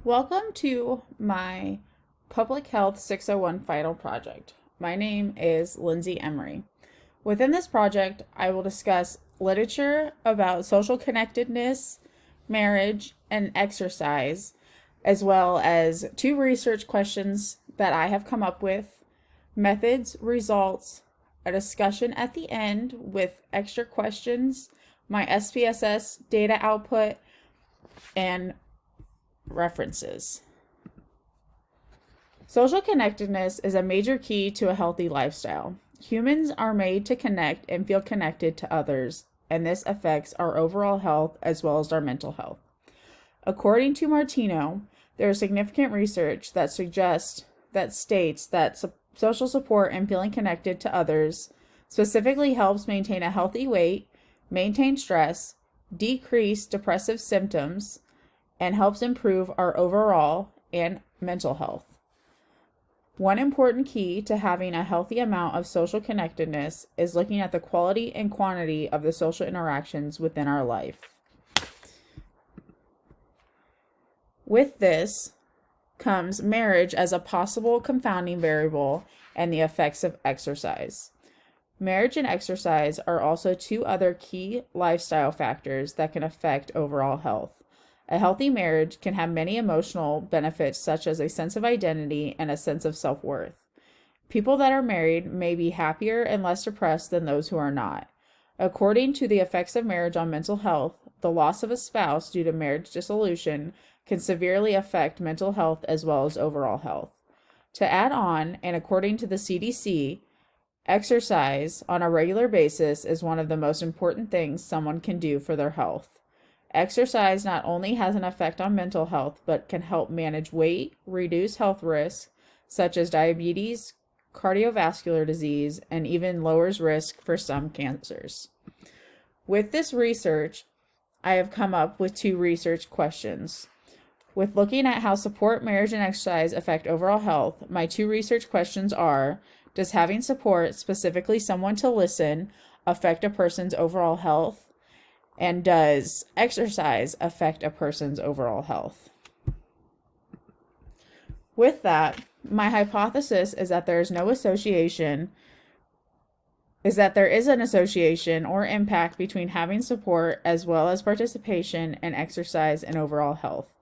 Welcome to my Public Health 601 final project. My name is Lindsay Emery. Within this project, I will discuss literature about social connectedness, marriage, and exercise, as well as two research questions that I have come up with, methods, results, a discussion at the end with extra questions, my SPSS data output, and references. Social connectedness is a major key to a healthy lifestyle. Humans are made to connect and feel connected to others, and this affects our overall health as well as our mental health. According to Martino, there is significant research that states that social support and feeling connected to others specifically helps maintain a healthy weight, maintain stress, decrease depressive symptoms, and helps improve our overall and mental health. One important key to having a healthy amount of social connectedness is looking at the quality and quantity of the social interactions within our life. With this comes marriage as a possible confounding variable and the effects of exercise. Marriage and exercise are also two other key lifestyle factors that can affect overall health. A healthy marriage can have many emotional benefits, such as a sense of identity and a sense of self-worth. People that are married may be happier and less depressed than those who are not. According to the effects of marriage on mental health, the loss of a spouse due to marriage dissolution can severely affect mental health as well as overall health. To add on, and according to the CDC, exercise on a regular basis is one of the most important things someone can do for their health. Exercise not only has an effect on mental health, but can help manage weight, reduce health risks such as diabetes, cardiovascular disease, and even lowers risk for some cancers. With this research, I have come up with two research questions. With looking at how support, marriage, and exercise affect overall health, my two research questions are: does having support, specifically someone to listen, affect a person's overall health? And does exercise affect a person's overall health? With that, my hypothesis is that there is an association or impact between having support as well as participation in exercise and overall health.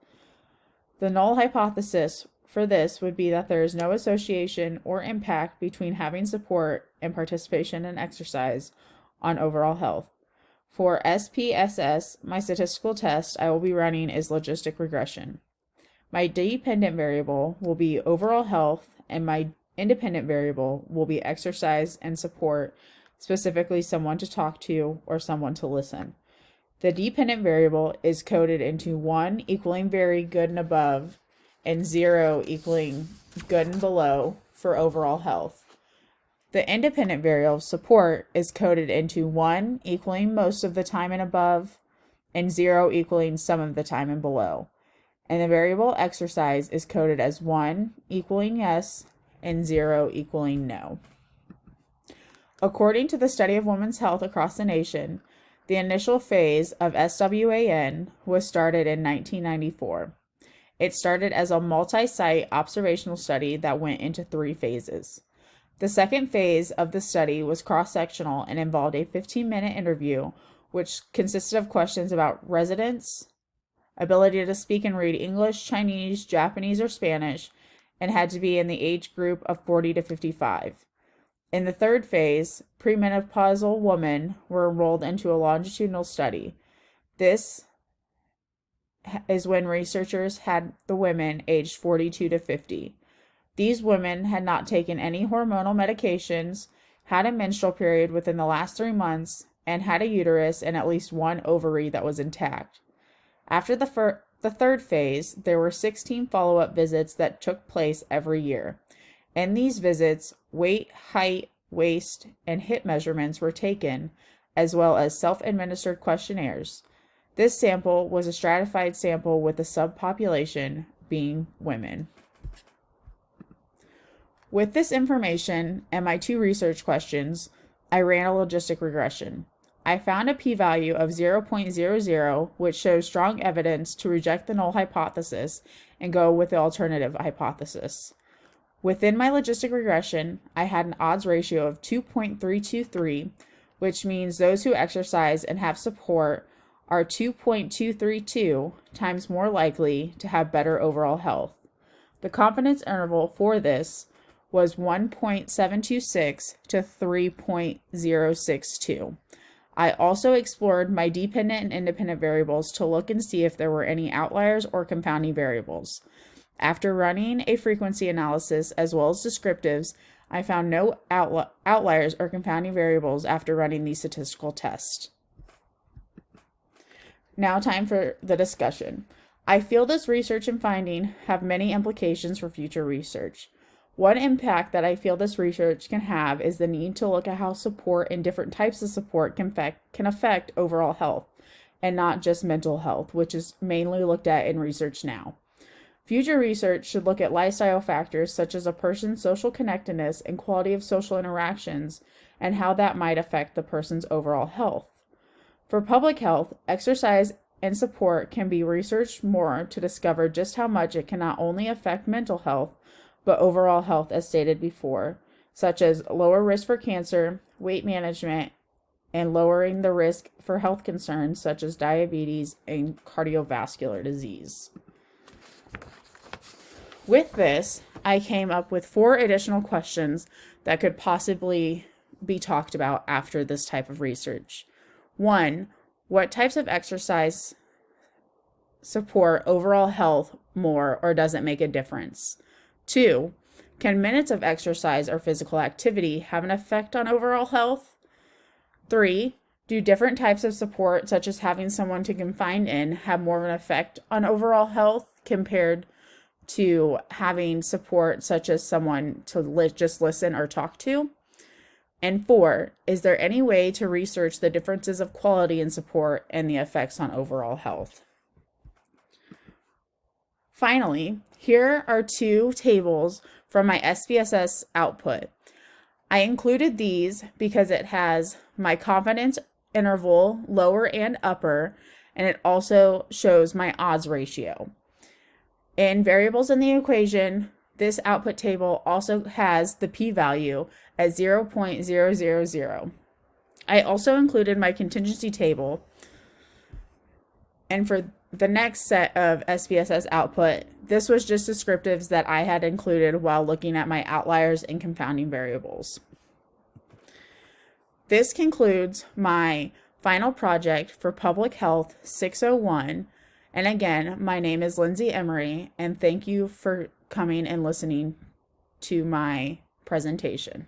The null hypothesis for this would be that there is no association or impact between having support and participation in exercise on overall health. For SPSS, my statistical test I will be running is logistic regression. My dependent variable will be overall health, and my independent variable will be exercise and support, specifically someone to talk to or someone to listen. The dependent variable is coded into 1 equaling very good and above, and 0 equaling good and below for overall health. The independent variable support is coded into 1 equaling most of the time and above, and 0 equaling some of the time and below. And the variable exercise is coded as 1 equaling yes and 0 equaling no. According to the study of women's health across the nation, the initial phase of SWAN was started in 1994. It started as a multi-site observational study that went into 3 phases. The second phase of the study was cross-sectional and involved a 15-minute interview, which consisted of questions about residents, ability to speak and read English, Chinese, Japanese, or Spanish, and had to be in the age group of 40 to 55. In the third phase, premenopausal women were enrolled into a longitudinal study. This is when researchers had the women aged 42 to 50. These women had not taken any hormonal medications, had a menstrual period within the last 3 months, and had a uterus and at least 1 ovary that was intact. After the third phase, there were 16 follow-up visits that took place every year. In these visits, weight, height, waist, and hip measurements were taken, as well as self-administered questionnaires. This sample was a stratified sample with the subpopulation being women. With this information and my 2 research questions, I ran a logistic regression. I found a p-value of 0.00, which shows strong evidence to reject the null hypothesis and go with the alternative hypothesis. Within my logistic regression, I had an odds ratio of 2.323, which means those who exercise and have support are 2.232 times more likely to have better overall health. The confidence interval for this was 1.726 to 3.062. I also explored my dependent and independent variables to look and see if there were any outliers or confounding variables. After running a frequency analysis as well as descriptives, I found no outliers or confounding variables after running the statistical test. Now time for the discussion. I feel this research and finding have many implications for future research. One impact that I feel this research can have is the need to look at how support and different types of support can affect overall health, and not just mental health, which is mainly looked at in research now. Future research should look at lifestyle factors such as a person's social connectedness and quality of social interactions, and how that might affect the person's overall health. For public health, exercise and support can be researched more to discover just how much it can not only affect mental health, but overall health as stated before, such as lower risk for cancer, weight management, and lowering the risk for health concerns such as diabetes and cardiovascular disease. With this, I came up with 4 additional questions that could possibly be talked about after this type of research. 1, what types of exercise support overall health more, or does it make a difference? 2, can minutes of exercise or physical activity have an effect on overall health? 3, do different types of support, such as having someone to confine in, have more of an effect on overall health compared to having support such as someone to just listen or talk to? And 4, is there any way to research the differences of quality in support and the effects on overall health? Finally, here are 2 tables from my SPSS output. I included these because it has my confidence interval, lower and upper, and it also shows my odds ratio. In variables in the equation, this output table also has the p-value at 0.000. I also included my contingency table, and for the next set of SPSS output, this was just descriptives that I had included while looking at my outliers and confounding variables. This concludes my final project for Public Health 601. And again, my name is Lindsay Emery, and thank you for coming and listening to my presentation.